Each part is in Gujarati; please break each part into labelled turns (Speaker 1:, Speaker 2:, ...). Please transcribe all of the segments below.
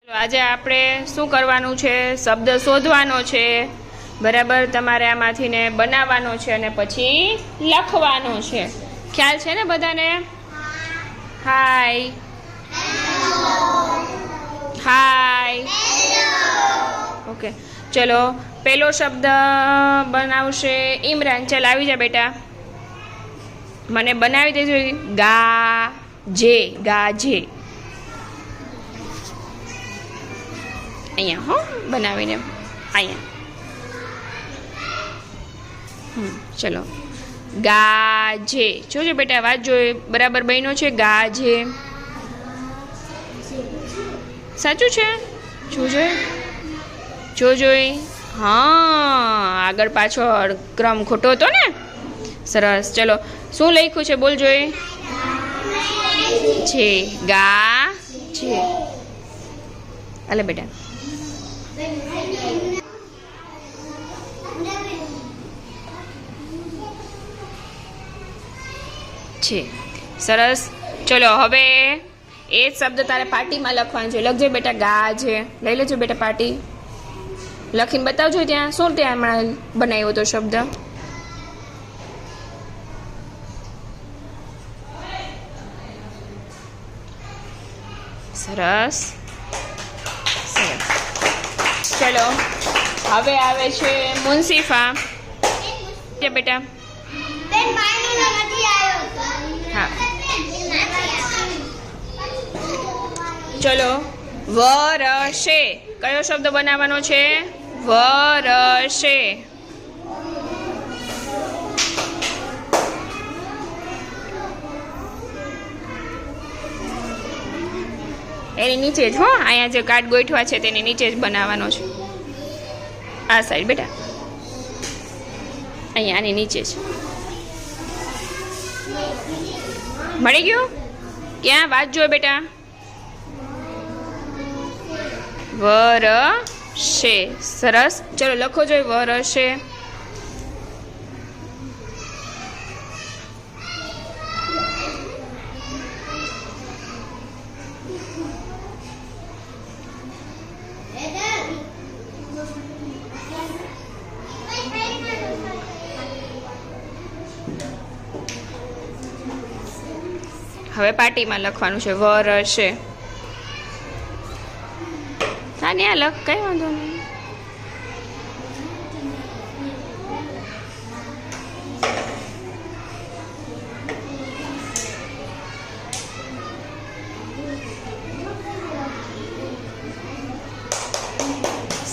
Speaker 1: આજે આપણે શું કરવાનું છે? શબ્દ શોધવાનો છે, બરાબર. તમારે આમાંથી ને બનાવવાનો છે અને પછી લખવાનો છે. ખ્યાલ છે ને બધાને? હાય હાય. ઓકે, ચલો પેલો શબ્દ બનાવશે ઇમરાન. ચાલ આવી જા બેટા, મને બનાવી દેજો. ગાજે, ગાજે. અહીંયા હો બનાવીને અહીંયા. ચલો ગાજે. જોજો બેટા, વાત જોઈ બરાબર બન્યો છે. ગાજે સાચું છે. જોજો. હા, આગળ પાછળ ક્રમ ખોટો હતો ને. સરસ. ચલો શું લખ્યું છે બોલ જોઈ. છે ગા છે. હાલે બેટા. છે. સરસ. ચલો હવે એ જ શબ્દ તારે પાટીમાં લખવાનું છે. લખજો બેટા ગાજે. લઈ લેજો બેટા પાટી. લખીને બતાવજો ત્યાં શું ત્યાં હમણાં બનાવ્યો તો શબ્દ. સરસ. ચલો હવે આવે છે મુનસીફા. બેટા હા, ચલો વરસે. કયો શબ્દ બનાવવાનો છે? વરસે. એની નીચે જ હો, અહીંયા જે કાર્ડ ગોઠવા છે તેની નીચે જ બનાવવાનો છે. આ સાઈડ બેટા, અહીંયા આની નીચે જ. મળી ગયું? ક્યાં વાત જો બેટા. વરસે. સરસ. ચલો લખો જોઈ વરસે. હવે પાટીમાં લખવાનું છે વરસે. સાનિયા લખ, કઈ વાંધો નહીં.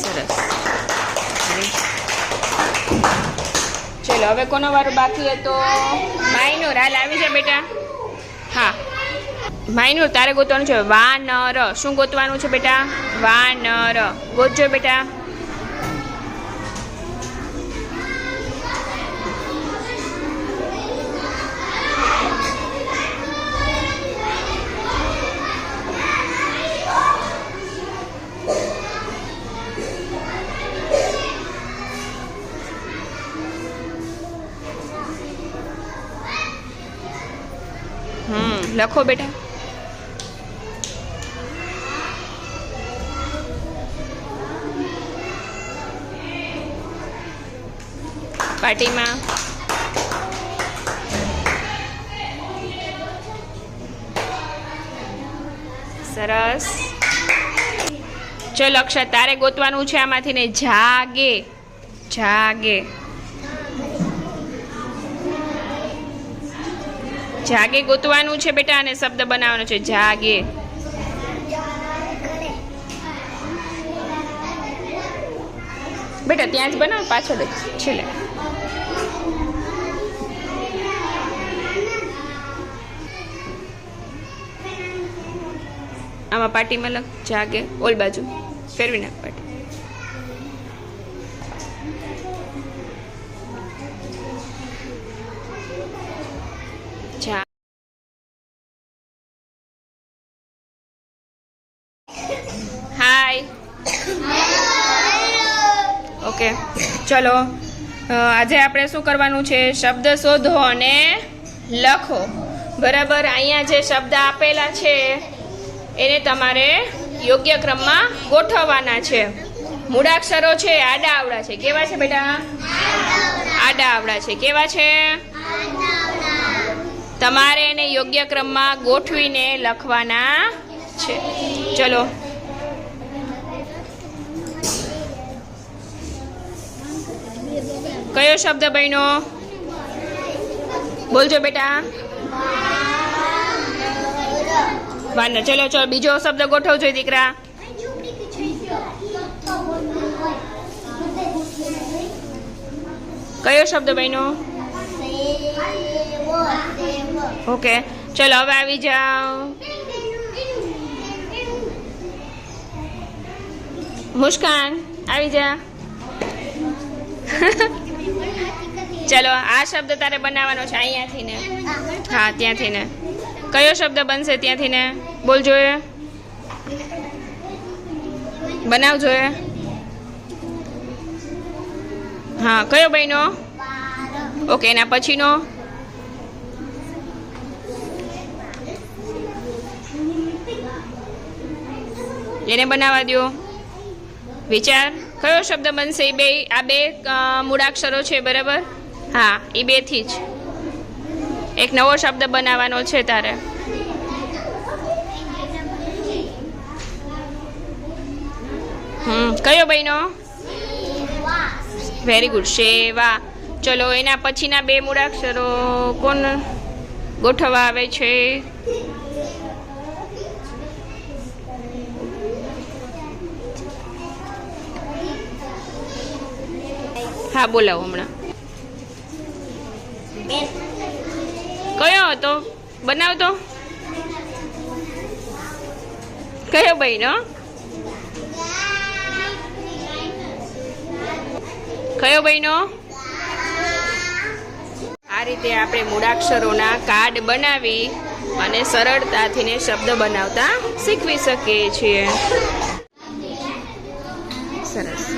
Speaker 1: સરસ. ચલો હવે કોનો વારો બાકી હતો? માયનૂર. હાલ આવી જા બેટા. હા માયનૂર, તારે ગોતવાનું છે વાનર. શું ગોતવાનું છે બેટા? વાનર. ગોતજો બેટા. લખો બેટા. પાટીમાં. સરસ. ચલ અક્ષર, તારે ગોતવાનું છે આમાંથી ને જાગે. જાગે. જાગે ગોતવાનું છે બેટા અને શબ્દ બનાવવાનો છે જાગે. બેટા ત્યાં જ બનાવ, પાછળ જ છેલ્લે. આમાં પાટીમાં લખ જાગે. ઓલ બાજુ ફેરવી નાખ પાટી. હાય. ઓકે, ચલો આજે આપણે શું કરવાનું છે? શબ્દ શોધો અને લખો. બરાબર. અહીંયા જે શબ્દ આપેલા છે એને તમારે યોગ્ય ક્રમમાં ગોઠવવાના છે. મૂળાક્ષરો છે આડા આવડા છે. કેવા છે બેટા? આડા આવડા છે. કેવા છે? તમારે એને યોગ્ય ક્રમમાં ગોઠવીને લખવાના છે. ચલો કયો શબ્દ બન્યો? બોલજો બેટા. વાનર. ચલો ચલો બીજો શબ્દ ગોઠવજો દીકરા. કયો શબ્દ બન્યો? ઓકે ચલો હવે આવી જાઓ. મુસ્કાન આવી જા. ચલો આ શબ્દ તારે બનાવવાનો છે અહીંયાથી ને. હા ત્યાંથી ને. કયો શબ્દ બનશે ત્યાંથી ને? બોલ જોઈએ. બનાવ જોઈએ. હા કયો બન્યો? ઓકે એના પછીનો? એને બનાવવા દો. વિચાર કયો શબ્દ બનશે? એ બે આ બે મૂળાક્ષરો છે બરાબર. હા એ બેથી જ એક નવો શબ્દ બનાવવાનો છે તારે. કયો બન્યો? Very good. સેવા. ચલો એના પછીના બે મૂળાક્ષરો કોણ ગોઠવવા આવે છે? હા બોલાવો હમણાં. કયો હતો? બનાવતો. કયો બન્યો? કયો બન્યો? આ રીતે આપણે મૂળાક્ષરોના કાર્ડ બનાવી અને સરળતાથી શબ્દ બનાવતા શીખવી શકીએ છીએ. સરસ.